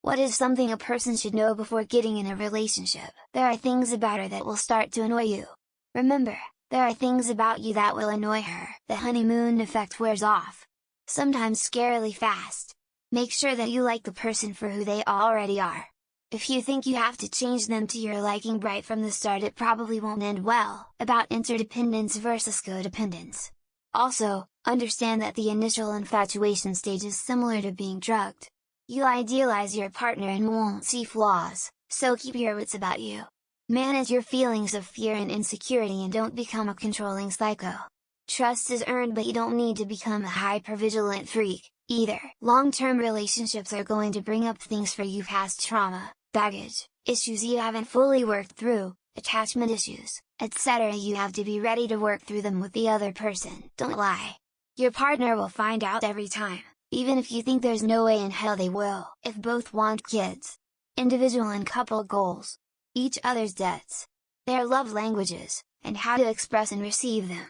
What is something a person should know before getting in a relationship? There are things about her that will start to annoy you. Remember, there are things about you that will annoy her. The honeymoon effect wears off. Sometimes scarily fast. Make sure that you like the person for who they already are. If you think you have to change them to your liking right from the start, it probably won't end well. About interdependence versus codependence. Also, understand that the initial infatuation stage is similar to being drugged. You idealize your partner and won't see flaws, so keep your wits about you. Manage your feelings of fear and insecurity and don't become a controlling psycho. Trust is earned, but you don't need to become a hypervigilant freak, either. Long-term relationships are going to bring up things for you: past trauma, baggage, issues you haven't fully worked through, attachment issues, etc. You have to be ready to work through them with the other person. Don't lie. Your partner will find out every time, even if you think there's no way in hell they will. If both want kids, individual and couple goals, each other's debts, their love languages, and how to express and receive them,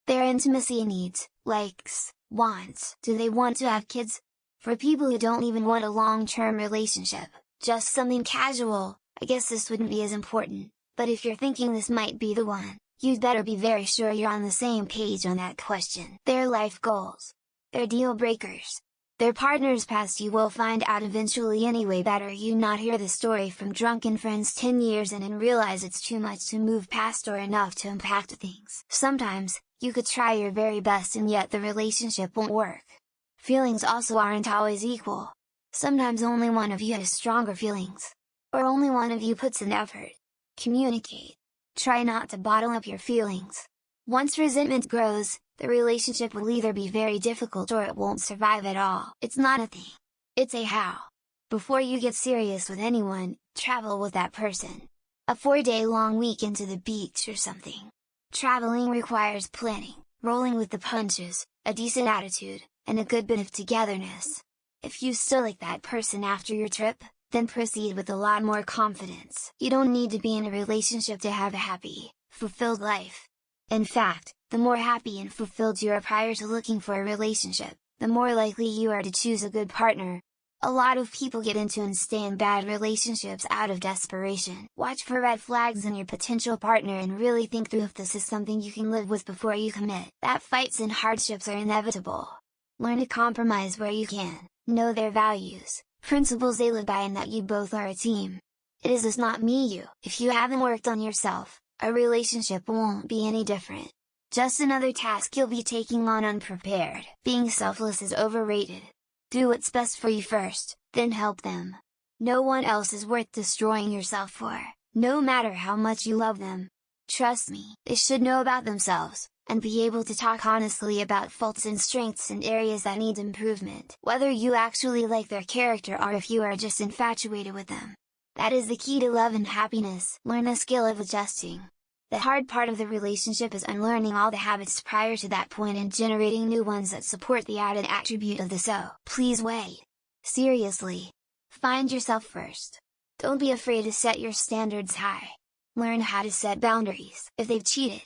their intimacy needs, likes, wants. Do they want to have kids? For people who don't even want a long-term relationship, just something casual, I guess this wouldn't be as important, but if you're thinking this might be the one, you'd better be very sure you're on the same page on that question. Their life goals, their deal breakers, their partner's past. You will find out eventually anyway. Better you not hear the story from drunken friends 10 years in and realize it's too much to move past or enough to impact things. Sometimes, you could try your very best and yet the relationship won't work. Feelings also aren't always equal. Sometimes only one of you has stronger feelings. Or only one of you puts in effort. Communicate. Try not to bottle up your feelings. Once resentment grows, the relationship will either be very difficult or it won't survive at all. It's not a thing. It's a how. Before you get serious with anyone, travel with that person. A 4-day-long weekend to the beach or something. Traveling requires planning, rolling with the punches, a decent attitude, and a good bit of togetherness. If you still like that person after your trip, then proceed with a lot more confidence. You don't need to be in a relationship to have a happy, fulfilled life. In fact, the more happy and fulfilled you are prior to looking for a relationship, the more likely you are to choose a good partner. A lot of people get into and stay in bad relationships out of desperation. Watch for red flags in your potential partner and really think through if this is something you can live with before you commit. That fights and hardships are inevitable. Learn to compromise where you can, know their values, principles they live by, and that you both are a team. It is us, not me you. If you haven't worked on yourself, a relationship won't be any different. Just another task you'll be taking on unprepared. Being selfless is overrated. Do what's best for you first, then help them. No one else is worth destroying yourself for, no matter how much you love them. Trust me, they should know about themselves, and be able to talk honestly about faults and strengths and areas that need improvement. Whether you actually like their character or if you are just infatuated with them. That is the key to love and happiness. Learn the skill of adjusting. The hard part of the relationship is unlearning all the habits prior to that point and generating new ones that support the added attribute of the so. Please wait. Seriously. Find yourself first. Don't be afraid to set your standards high. Learn how to set boundaries. If they've cheated,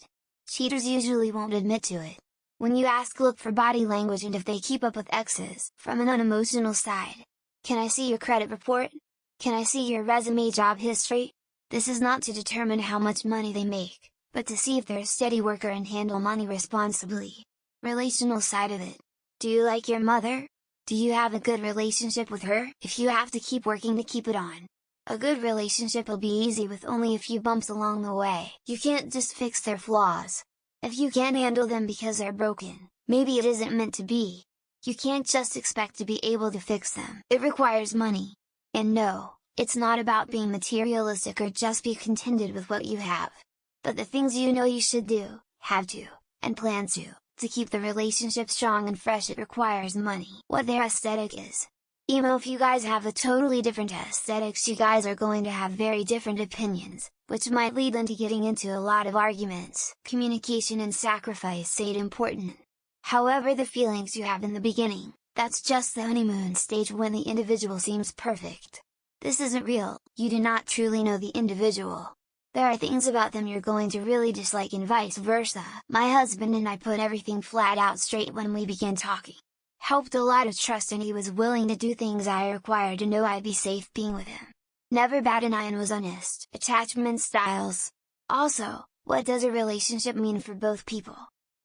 cheaters usually won't admit to it. When you ask, look for body language and if they keep up with exes. From an unemotional side. Can I see your credit report? Can I see your resume, job history? This is not to determine how much money they make, but to see if they're a steady worker and handle money responsibly. Relational side of it. Do you like your mother? Do you have a good relationship with her? If you have to keep working to keep it on, a good relationship will be easy with only a few bumps along the way. You can't just fix their flaws. If you can't handle them because they're broken, maybe it isn't meant to be. You can't just expect to be able to fix them. It requires money. And no, it's not about being materialistic or just be contented with what you have. But the things you know you should do, have to, and plan to keep the relationship strong and fresh. It requires money. What their aesthetic is. Even if you guys have a totally different aesthetics, you guys are going to have very different opinions, which might lead into getting into a lot of arguments. Communication and sacrifice stayed important. However, the feelings you have in the beginning, that's just the honeymoon stage when the individual seems perfect. This isn't real, you do not truly know the individual. There are things about them you're going to really dislike and vice versa. My husband and I put everything flat out straight when we began talking. helped a lot of trust, and he was willing to do things I required to know I'd be safe being with him. Never bat an eye and was honest. Attachment styles. Also, what does a relationship mean for both people?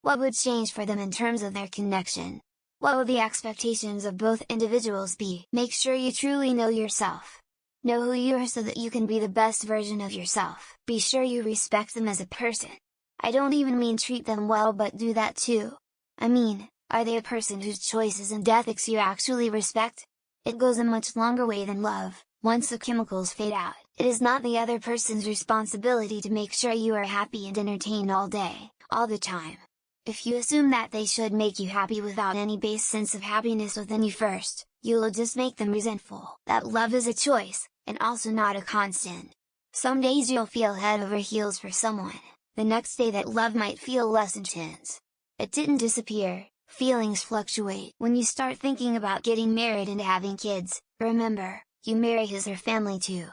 What would change for them in terms of their connection? What will the expectations of both individuals be? Make sure you truly know yourself. Know who you are so that you can be the best version of yourself. Be sure you respect them as a person. I don't even mean treat them well, but do that too. I mean, are they a person whose choices and ethics you actually respect? It goes a much longer way than love. Once the chemicals fade out, it is not the other person's responsibility to make sure you are happy and entertained all day, all the time. If you assume that they should make you happy without any base sense of happiness within you first, you will just make them resentful. That love is a choice, and also not a constant. Some days you'll feel head over heels for someone, the next day that love might feel less intense. It didn't disappear, feelings fluctuate. When you start thinking about getting married and having kids, remember, you marry his or family too.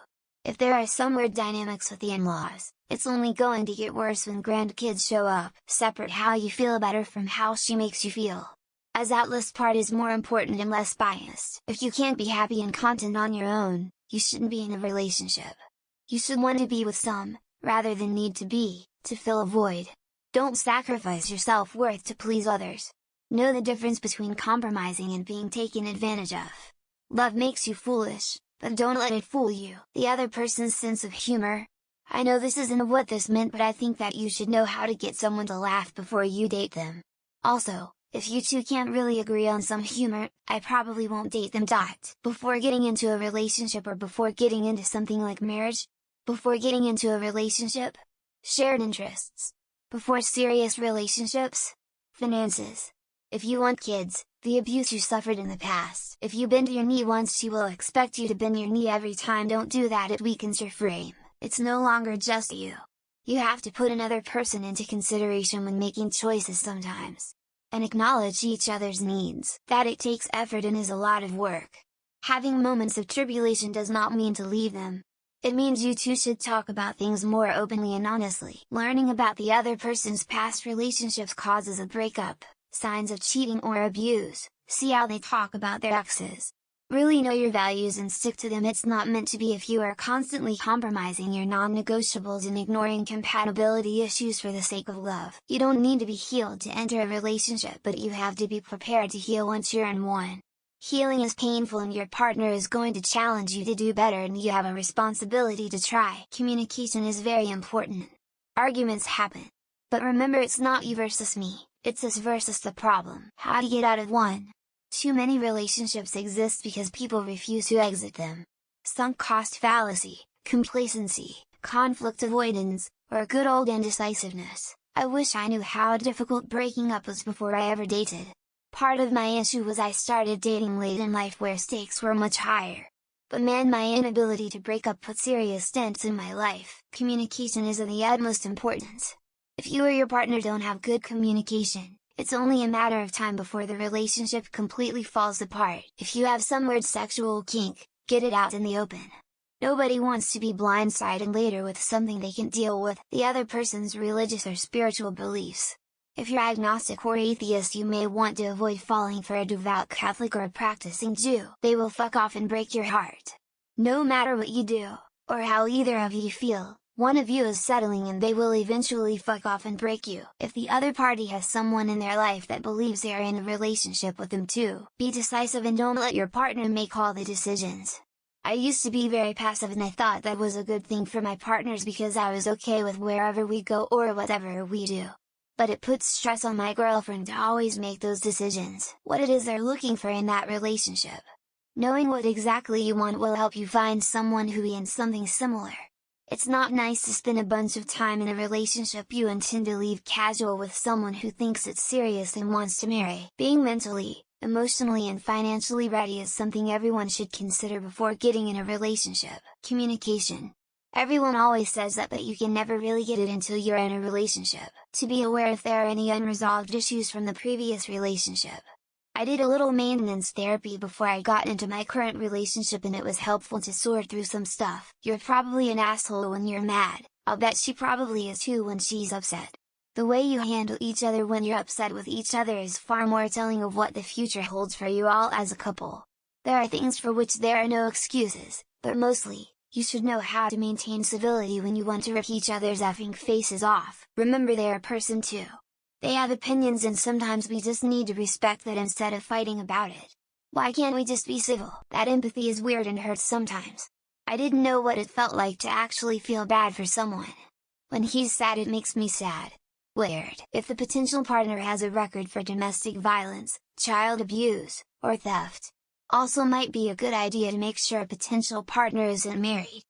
If there are some weird dynamics with the in-laws, it's only going to get worse when grandkids show up. Separate how you feel about her from how she makes you feel. As that last part is more important and less biased. If you can't be happy and content on your own, you shouldn't be in a relationship. You should want to be with some, rather than need to be, to fill a void. Don't sacrifice your self-worth to please others. Know the difference between compromising and being taken advantage of. Love makes you foolish, but don't let it fool you. The other person's sense of humor. I know this isn't what this meant, but I think that you should know how to get someone to laugh before you date them. Also, if you two can't really agree on some humor, I probably won't date them. Before getting into a relationship, or before getting into something like marriage? Before getting into a relationship? Shared interests. Before serious relationships? Finances. If you want kids, the abuse you suffered in the past. If you bend your knee once, she will expect you to bend your knee every time. Don't do that, it weakens your frame. It's no longer just you. You have to put another person into consideration when making choices sometimes. And acknowledge each other's needs. That it takes effort and is a lot of work. Having moments of tribulation does not mean to leave them. It means you two should talk about things more openly and honestly. Learning about the other person's past relationships causes a breakup. Signs of cheating or abuse, see how they talk about their exes. Really know your values and stick to them. It's not meant to be if you are constantly compromising your non-negotiables and ignoring compatibility issues for the sake of love. You don't need to be healed to enter a relationship, but you have to be prepared to heal once you're in one. Healing is painful and your partner is going to challenge you to do better, and you have a responsibility to try. Communication is very important. Arguments happen. But remember, it's not you versus me. It's us versus the problem. How to get out of one? Too many relationships exist because people refuse to exit them. Sunk cost fallacy, complacency, conflict avoidance, or good old indecisiveness. I wish I knew how difficult breaking up was before I ever dated. Part of my issue was I started dating late in life where stakes were much higher. But man, my inability to break up put serious dents in my life. Communication is of the utmost importance. If you or your partner don't have good communication, it's only a matter of time before the relationship completely falls apart. If you have some weird sexual kink, get it out in the open. Nobody wants to be blindsided later with something they can't deal with, the other person's religious or spiritual beliefs. If you're agnostic or atheist, you may want to avoid falling for a devout Catholic or a practicing Jew. They will fuck off and break your heart. No matter what you do, or how either of you feel, one of you is settling and they will eventually fuck off and break you. If the other party has someone in their life that believes they are in a relationship with them too, be decisive and don't let your partner make all the decisions. I used to be very passive and I thought that was a good thing for my partners because I was okay with wherever we go or whatever we do. But it puts stress on my girlfriend to always make those decisions. What it is they're looking for in that relationship. Knowing what exactly you want will help you find someone who wants something similar. It's not nice to spend a bunch of time in a relationship you intend to leave casual with someone who thinks it's serious and wants to marry. Being mentally, emotionally and financially ready is something everyone should consider before getting in a relationship. Communication. Everyone always says that, but you can never really get it until you're in a relationship, to be aware if there are any unresolved issues from the previous relationship. I did a little maintenance therapy before I got into my current relationship and it was helpful to sort through some stuff. You're probably an asshole when you're mad, I'll bet she probably is too when she's upset. The way you handle each other when you're upset with each other is far more telling of what the future holds for you all as a couple. There are things for which there are no excuses, but mostly, you should know how to maintain civility when you want to rip each other's effing faces off. Remember, they're a person too. They have opinions, and sometimes we just need to respect that instead of fighting about it. Why can't we just be civil? That empathy is weird and hurts sometimes. I didn't know what it felt like to actually feel bad for someone. When he's sad, it makes me sad. Weird. If the potential partner has a record for domestic violence, child abuse, or theft. Also might be a good idea to make sure a potential partner isn't married.